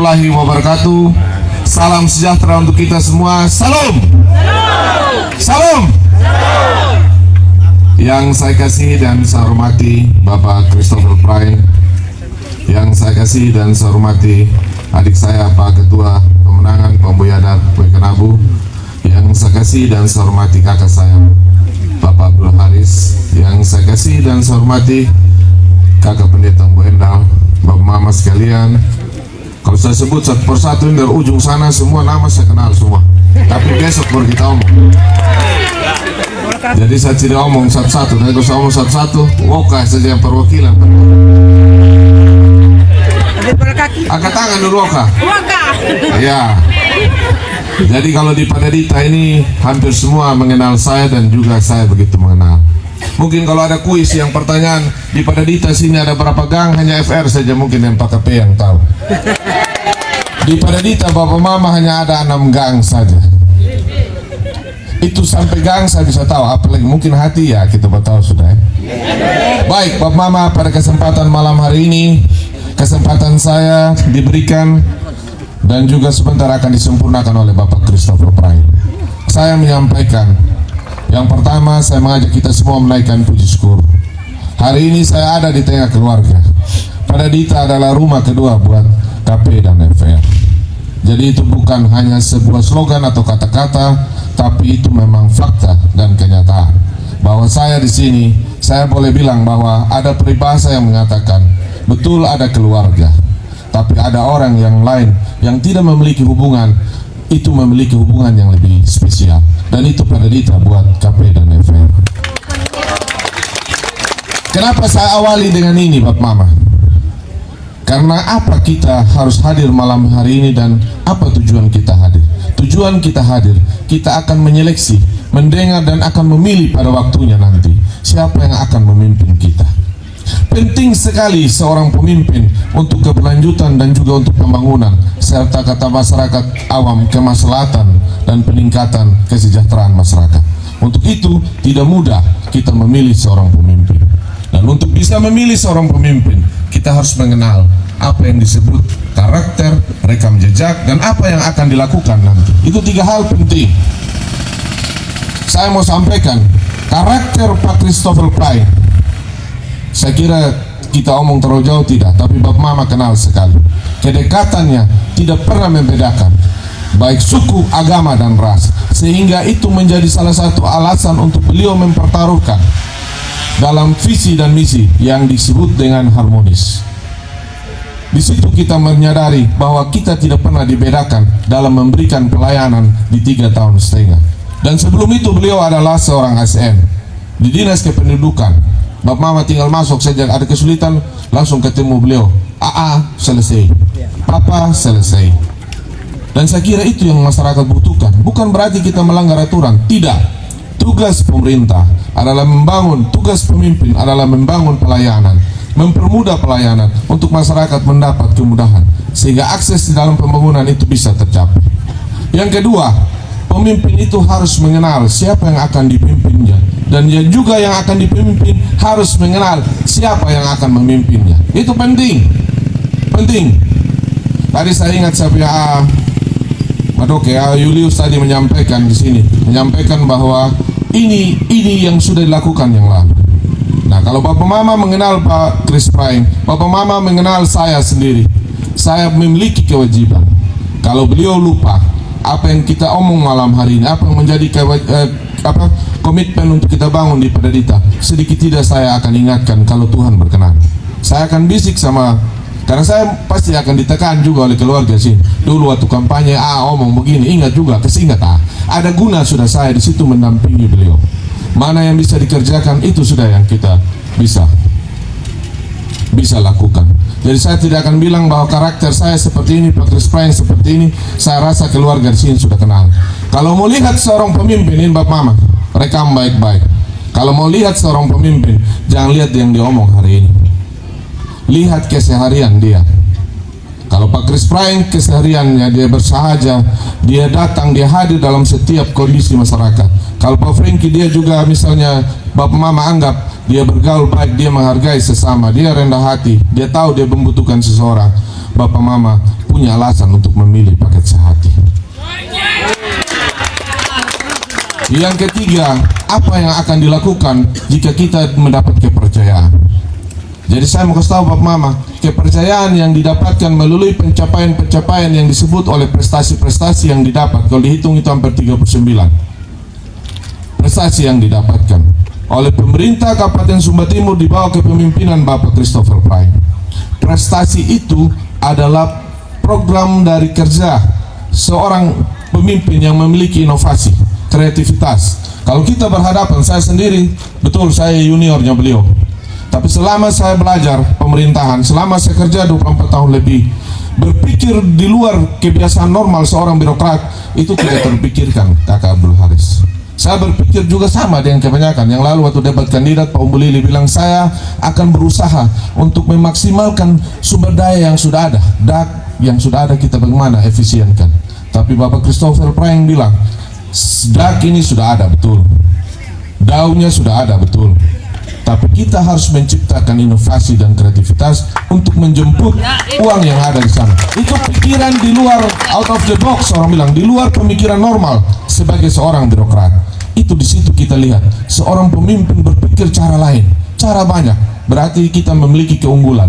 warahmatullahi wabarakatuh. Salam sejahtera untuk kita semua. Salam. Salam. Yang saya kasih dan saya hormati Bapak Christopher Pry, yang saya kasih dan saya hormati adik saya Pak Ketua Pemenangan Pembuyadar Boykenabu, yang saya kasih dan saya hormati kakak saya Bapak Abdul Haris, yang saya kasih dan saya hormati kakak pendeta Bu Endal, Bapak Mama sekalian. Kalau saya sebut satu persatu dari ujung sana semua nama saya kenal semua, tapi besok baru kita omong. Jadi saya tidak omong satu-satu, dan kalau saya omong satu-satu, Woka saja yang perwakilan. Angkat tangan dulu Woka. Ya. Jadi kalau di Padadita ini hampir semua mengenal saya dan juga saya begitu mengenal. Mungkin kalau ada kuis yang pertanyaan di Padadita sini ada berapa gang, hanya FR saja mungkin yang Pak KP yang tahu. Di Padadita Bapak Mama hanya ada 6 gang saja. Itu sampai gang saya bisa tahu, apalagi mungkin hati ya kita tahu sudah ya. Baik Bapak Mama, pada kesempatan malam hari ini, kesempatan saya diberikan dan juga sebentar akan disempurnakan oleh Bapak Christopher Pry. Saya menyampaikan, yang pertama saya mengajak kita semua menaikkan puji syukur. Hari ini saya ada di tengah keluarga. Padadita adalah rumah kedua buat KP dan FR. Jadi itu bukan hanya sebuah slogan atau kata-kata, tapi itu memang fakta dan kenyataan. Bahwa saya di sini, saya boleh bilang bahwa ada peribahasa yang mengatakan, betul ada keluarga, tapi ada orang yang lain yang tidak memiliki hubungan, itu memiliki hubungan yang lebih spesial. Dan itu Padadita buat KP dan FR. Kenapa saya awali dengan ini Bapak Mama? Karena apa kita harus hadir malam hari ini dan apa tujuan kita hadir? Tujuan kita hadir, kita akan menyeleksi, mendengar dan akan memilih pada waktunya nanti siapa yang akan memimpin kita. Penting sekali seorang pemimpin untuk keberlanjutan dan juga untuk pembangunan serta kata masyarakat awam kemaslahatan dan peningkatan kesejahteraan masyarakat. Untuk itu tidak mudah kita memilih seorang pemimpin. Dan untuk bisa memilih seorang pemimpin, kita harus mengenal apa yang disebut karakter, rekam jejak, dan apa yang akan dilakukan nanti. Itu 3 hal penting. Saya mau sampaikan, karakter Pak Christopher Pry, saya kira kita omong terlalu jauh tidak, tapi Bapak Mama kenal sekali. Kedekatannya tidak pernah membedakan, baik suku, agama, dan ras. Sehingga itu menjadi salah satu alasan untuk beliau mempertaruhkan dalam visi dan misi yang disebut dengan harmonis. Di situ kita menyadari bahwa kita tidak pernah dibedakan dalam memberikan pelayanan di 3,5 tahun. Dan sebelum itu beliau adalah seorang ASN di Dinas Kependudukan. Bapak Mama tinggal masuk saja, ada kesulitan langsung ketemu beliau. Selesai. Papa selesai. Dan saya kira itu yang masyarakat butuhkan. Bukan berarti kita melanggar aturan, tidak. Tugas pemerintah adalah membangun, tugas pemimpin adalah membangun pelayanan, mempermudah pelayanan untuk masyarakat mendapat kemudahan sehingga akses di dalam pembangunan itu bisa tercapai. Yang kedua, pemimpin itu harus mengenal siapa yang akan dipimpinnya, dan dia juga yang akan dipimpin harus mengenal siapa yang akan memimpinnya. Itu penting. Tadi saya ingat saya punya Julius tadi menyampaikan di sini, menyampaikan bahwa ini yang sudah dilakukan yang lalu. Nah, kalau Bapak Mama mengenal Pak Chris Pry, Bapak Mama mengenal saya sendiri. Saya memiliki kewajiban. Kalau beliau lupa apa yang kita omong malam hari ini, apa yang menjadi komitmen untuk kita bangun di Padadita, sedikit tidak saya akan ingatkan kalau Tuhan berkenan. Saya akan bisik karena saya pasti akan ditekan juga oleh keluarga sini. Dulu waktu kampanye omong begini, ingat juga, kesingat ada guna sudah saya di situ mendampingi beliau. Mana yang bisa dikerjakan itu sudah yang kita bisa lakukan. Jadi saya tidak akan bilang bahwa karakter saya seperti ini, Pak Chris Pry seperti ini. Saya rasa keluarga di sini sudah kenal. Kalau mau lihat seorang pemimpin ini Bapak Mama, rekam baik-baik. Kalau mau lihat seorang pemimpin, jangan lihat yang diomong hari ini. Lihat keseharian dia. Kalau Pak Chris Pry kesehariannya dia bersahaja, dia datang, dia hadir dalam setiap kondisi masyarakat. Kalau Pak Franky dia juga misalnya Bapak Mama anggap dia bergaul baik, dia menghargai sesama, dia rendah hati, dia tahu dia membutuhkan seseorang. Bapak Mama punya alasan untuk memilih paket sehati. Yang ketiga, apa yang akan dilakukan jika kita mendapat kepercayaan? Jadi saya mau kasih tahu Bapak Mama, kepercayaan yang didapatkan melalui pencapaian-pencapaian yang disebut oleh prestasi-prestasi yang didapat, kalau dihitung itu hampir 39 prestasi yang didapatkan oleh pemerintah Kabupaten Sumba Timur di bawah kepemimpinan Bapak Christopher Pryng. Prestasi itu adalah program dari kerja seorang pemimpin yang memiliki inovasi, kreativitas. Kalau kita berhadapan, saya sendiri, betul saya juniornya beliau, tapi selama saya belajar pemerintahan, selama saya kerja 24 tahun lebih, berpikir di luar kebiasaan normal seorang birokrat itu tidak terpikirkan, Kakak Abdul Haris. Saya berpikir juga sama dengan kebanyakan. Yang lalu waktu debat kandidat, Pak Umbulili bilang saya akan berusaha untuk memaksimalkan sumber daya yang sudah ada, DAK yang sudah ada kita bagaimana efisienkan. Tapi Bapak Christopher Pryng bilang, DAK ini sudah ada betul, daunnya sudah ada betul, tapi kita harus menciptakan inovasi dan kreativitas untuk menjemput uang yang ada di sana. Itu pikiran di luar, out of the box, orang bilang, di luar pemikiran normal sebagai seorang birokrat. Itu di situ kita lihat seorang pemimpin berpikir cara lain, cara banyak. Berarti kita memiliki keunggulan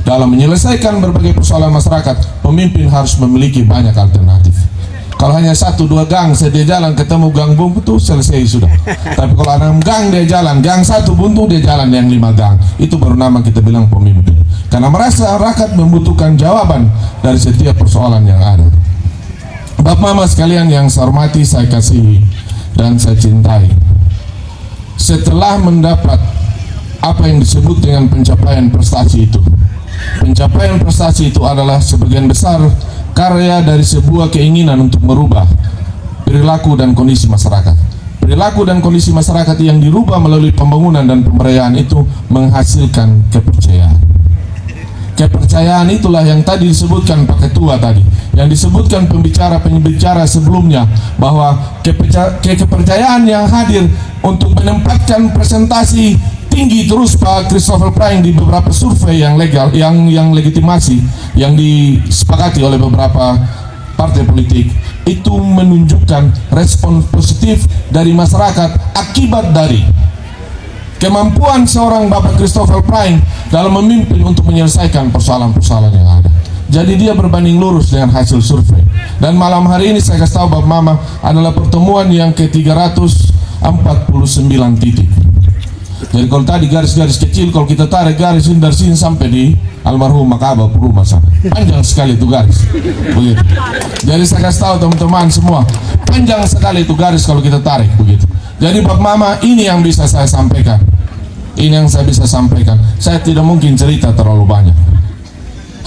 dalam menyelesaikan berbagai persoalan masyarakat. Pemimpin harus memiliki banyak alternatif. Kalau hanya 1-2 gang dia jalan ketemu gang buntu selesai sudah. Tapi kalau ada 6 gang dia jalan, gang 1 buntu dia jalan yang 5 gang. Itu baru nama kita bilang pemimpin. Karena merasa rakyat membutuhkan jawaban dari setiap persoalan yang ada. Bapak Mama sekalian yang saya hormati, saya kasihi dan saya cintai, setelah mendapat apa yang disebut dengan pencapaian prestasi itu, pencapaian prestasi itu adalah sebagian besar karya dari sebuah keinginan untuk merubah perilaku dan kondisi masyarakat. Perilaku dan kondisi masyarakat yang dirubah melalui pembangunan dan pemberdayaan itu menghasilkan kepercayaan. Kepercayaan itulah yang tadi disebutkan Pak Ketua tadi, yang disebutkan pembicara sebelumnya, bahwa kepercayaan yang hadir untuk menempatkan presentasi tinggi terus Pak Christopher Pryng di beberapa survei yang legal, yang legitimasi, yang disepakati oleh beberapa partai politik, itu menunjukkan respon positif dari masyarakat akibat dari kemampuan seorang Bapak Christopher Pryng dalam memimpin untuk menyelesaikan persoalan-persoalan yang ada. Jadi dia berbanding lurus dengan hasil survei. Dan malam hari ini saya kasih tahu Bapak Mama, adalah pertemuan yang ke-349 titik. Jadi kalau tadi garis-garis kecil, kalau kita tarik garis dari sini sampai di almarhum Makaba rumah sana, panjang sekali itu garis. Begitu. Jadi saya kasih tahu teman-teman semua, panjang sekali itu garis kalau kita tarik begitu. Jadi Bapak Mama, ini yang bisa saya sampaikan. Ini yang saya bisa sampaikan. Saya tidak mungkin cerita terlalu banyak.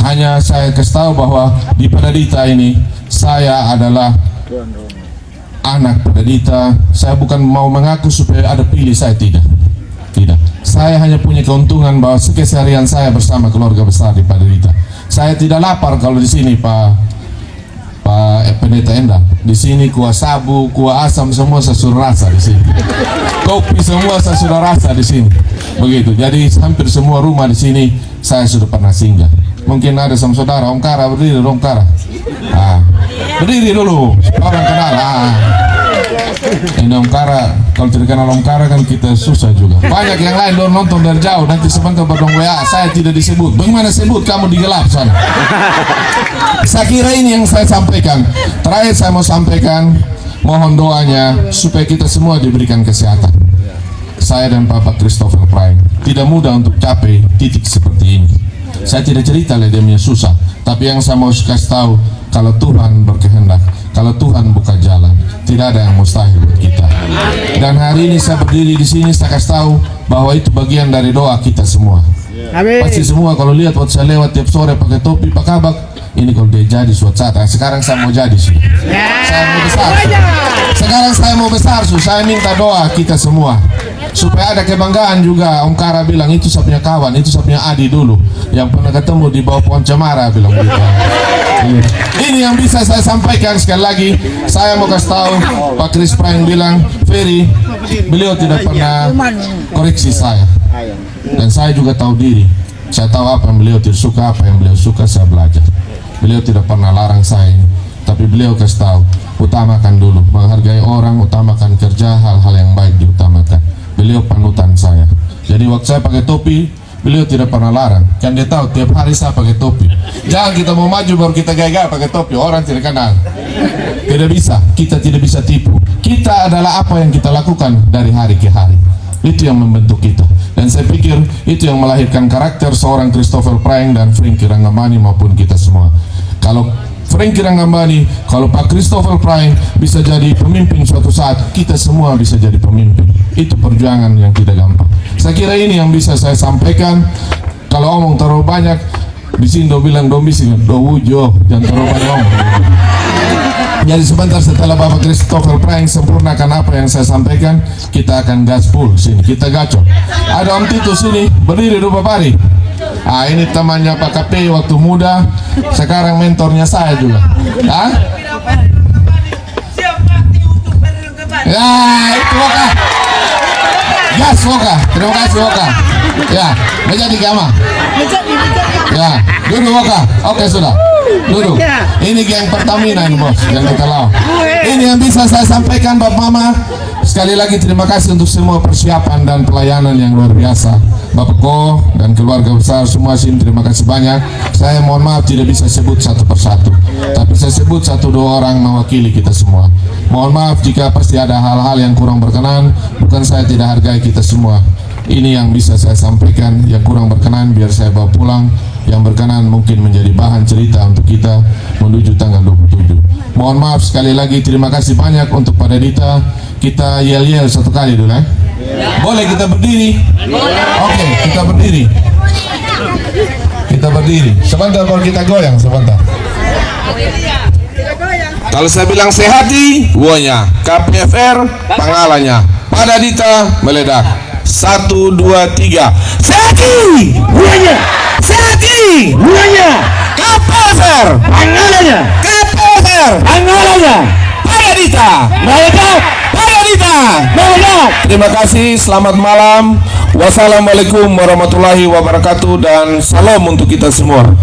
Hanya saya kasih tahu bahwa di Padadita ini saya adalah anak Padadita. Saya bukan mau mengaku supaya ada pilih, saya tidak. Tidak. Saya hanya punya keuntungan bahwa keseharian saya bersama keluarga besar di Padadita. Saya tidak lapar kalau di sini Pak Pendeta Endang. Di sini kuah sabu, kuah asam semua saya sudah rasa di sini. Kopi semua saya sudah rasa di sini. Begitu. Jadi hampir semua rumah di sini saya sudah pernah singgah. Mungkin ada sama saudara Om Kara, berdiri Om Kara. Berdiri dulu, orang kenal. Ini Om Kara, kalau tidak kenal Om Kara kan kita susah juga. Banyak yang lain doang nonton dari jauh, nanti sebentar berdong WA, saya tidak disebut. Bagaimana sebut kamu di gelap sana? Saya kira ini yang saya sampaikan. Terakhir saya mau sampaikan, mohon doanya supaya kita semua diberikan kesehatan. Saya dan Bapak Christopher Pryng tidak mudah untuk capai titik seperti ini. Saya tidak cerita dia punya susah, tapi yang saya mau kasih tahu, kalau Tuhan berkehendak, kalau Tuhan buka jalan, tidak ada yang mustahil buat kita. Dan hari ini saya berdiri di sini, saya kasih tahu bahwa itu bagian dari doa kita semua. Amin. Pasti semua kalau lihat waktu saya lewat tiap sore pakai topi Pak Kabak, ini kalau dia jadi suatu saat. Sekarang saya mau jadi sudah. Saya mau besar. Sekarang saya mau besar, saya minta doa kita semua supaya ada kebanggaan juga. Om Kara bilang itu saya punya kawan, itu saya punya Adi dulu yang pernah ketemu di bawah pohon cemara, bilang begitu. Ini yang bisa saya sampaikan. Sekali lagi saya mau kasih tahu, Pak Chris Pryng bilang Ferry, beliau tidak pernah koreksi saya, dan saya juga tahu diri. Saya tahu apa yang beliau tidak suka, apa yang beliau suka, saya belajar. beliau tidak pernah larang saya ini. Tapi beliau kasih tahu, utamakan dulu, menghargai orang, utamakan kerja, hal-hal yang baik diutamakan. Beliau panutan saya. Jadi waktu saya pakai topi, beliau tidak pernah larang. Kan dia tahu tiap hari saya pakai topi. Jangan kita mau maju baru kita gaya-gaya pakai topi, orang tidak kenal. Tidak bisa, kita tidak bisa tipu. Kita adalah apa yang kita lakukan dari hari ke hari. Itu yang membentuk kita. Dan saya pikir itu yang melahirkan karakter seorang Christopher Prying dan Frankie Rangamani maupun kita semua. Kalau Frankie Rangamani, kalau Pak Christopher Prying bisa jadi pemimpin suatu saat, kita semua bisa jadi pemimpin. Itu perjuangan yang tidak gampang. Saya kira ini yang bisa saya sampaikan. Kalau omong terlalu banyak, di sini do bilang do bising, do wujo, jangan terlalu banyak omong. Jadi sebentar setelah Bapak Christopher Prying sempurnakan apa yang saya sampaikan, kita akan gaspol sini, kita gacor. Ada Om Tito sini, berdiri dulu Bapak Ari. Ah, ini temannya Pak KP waktu muda, sekarang mentornya saya juga. Ah? Ya, itu Woka. Gas Woka, terima kasih Woka. Ya, menjadi gama. Ya, duduk Woka. Oke sudah. Duduk. Ini geng Pertamina ini bos, yang kita lawan. Ini yang bisa saya sampaikan Bapak Mama. Sekali lagi terima kasih untuk semua persiapan dan pelayanan yang luar biasa. Bapak Ko dan keluarga besar semua sini terima kasih banyak. Saya mohon maaf tidak bisa sebut satu persatu, tapi saya sebut satu dua orang mewakili kita semua. Mohon maaf jika pasti ada hal-hal yang kurang berkenan. Bukan saya tidak hargai kita semua. Ini yang bisa saya sampaikan. Yang kurang berkenan biar saya bawa pulang. Yang berkenan mungkin menjadi bahan cerita untuk kita menuju tanggal 27. Mohon maaf sekali lagi, terima kasih banyak untuk Pak Dita. Kita yel-yel satu kali dulu ya. Boleh kita berdiri? Oke, kita berdiri. Kita berdiri. Sebentar baru kita goyang sebentar. Kalau saya bilang sehati, wonya. KPFR, pangalannya. Pada Dita, meledak. 1, 2, 3. Sehati, wonya. Sehati, wonya. KPFR, pangalannya. KPFR, pangalannya. Pada Dita, meledak. Pada Dita, meledak. Terima kasih, selamat malam. Wassalamualaikum warahmatullahi wabarakatuh dan salam untuk kita semua.